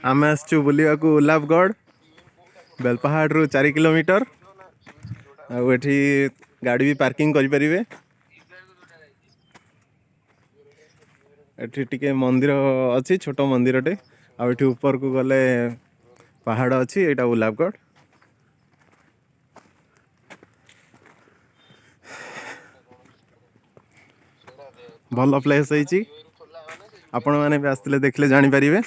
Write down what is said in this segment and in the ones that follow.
आम आसचु बुलिया उल्लाभगढ़ बेलपहाड़ रु 4 किलोमीटर आठी गाड़ी भी पार्किंग करें। एठी टिके मंदिर अच्छी छोट मंदिरटे आठी ऊपर को गले पहाड़ अच्छी यहाँ उल्लाभगढ़। भल प्लेस है आपण मैंने भी आसते देखले जानीपर।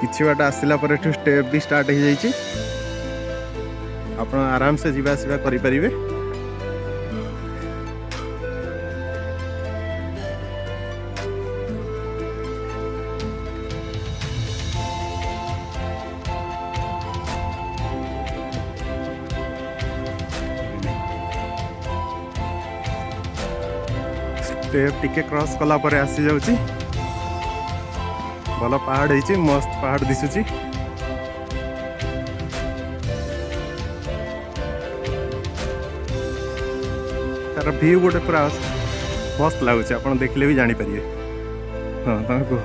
किछि बाट आसला पर स्टेप भी स्टार्ट हो जाइए। आप आराम से जीवा आसवा करें। स्टेप टिके क्रॉस कला पर आसी जाउची। भल पहाड़ है मस्त पहाड़ दिशुची। तार व्यू गोटे पूरा मस्त लगुच आप देखले भी जानीपर। हाँ तुमको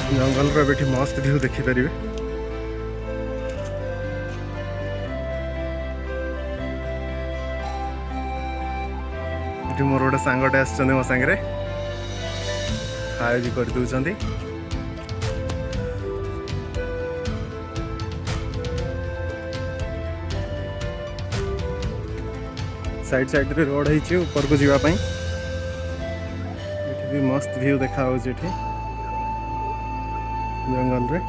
जंगल रे मस्त व्यू देखिपर। मोर गोटे सांगटे आस मो सांगे हाय भी कर दौरान। साइड साइड रे रोड है ऊपर को जावाई। भी मस्त व्यू देखा जंगल रे।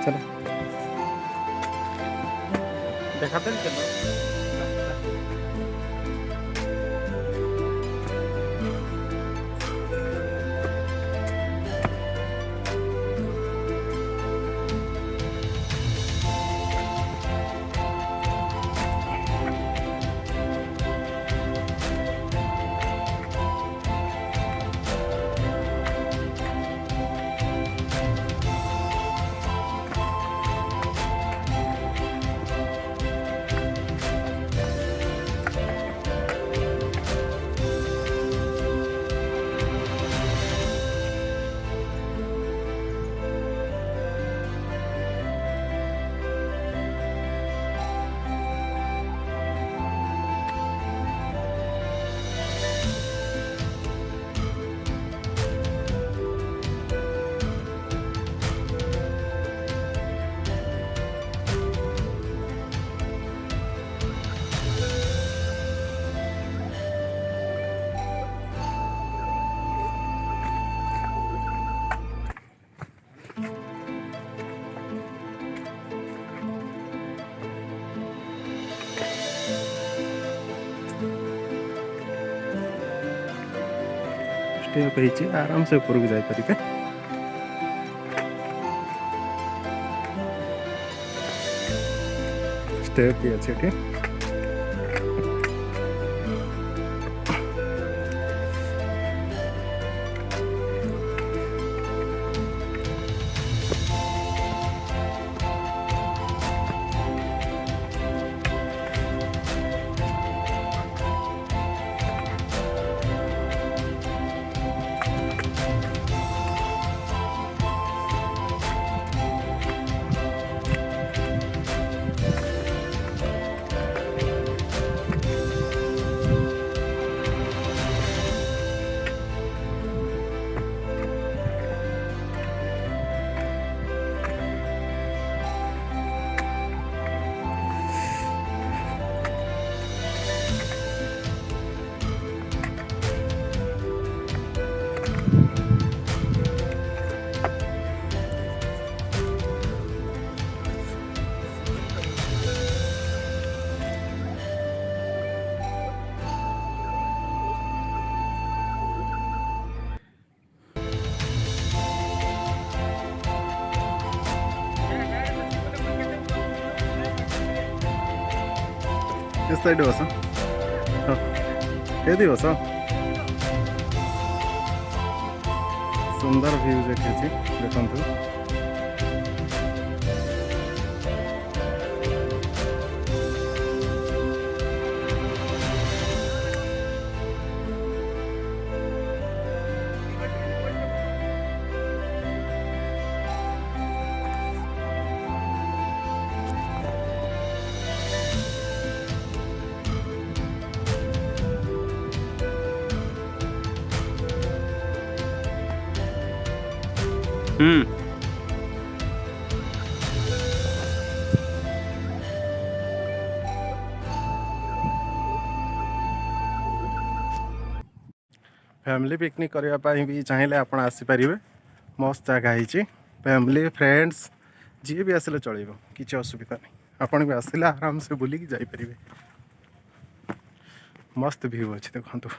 चलो देखाते हैं चलो। स्टेप है आराम से ऊपर को जापर स्टेप भी अच्छे ये साइड बस ये बस सुंदर भ्यूज एठी देखु फैमिली पिकनिक करने भी चाहिए आप आसीपर मस्त जगह है फैमिली फ्रेंड्स जी भी आसिले चलो किसी असुविधा नहीं आपन भी आसिले आराम से बुलिकी जापर मस्त व्यू अच्छे देखु।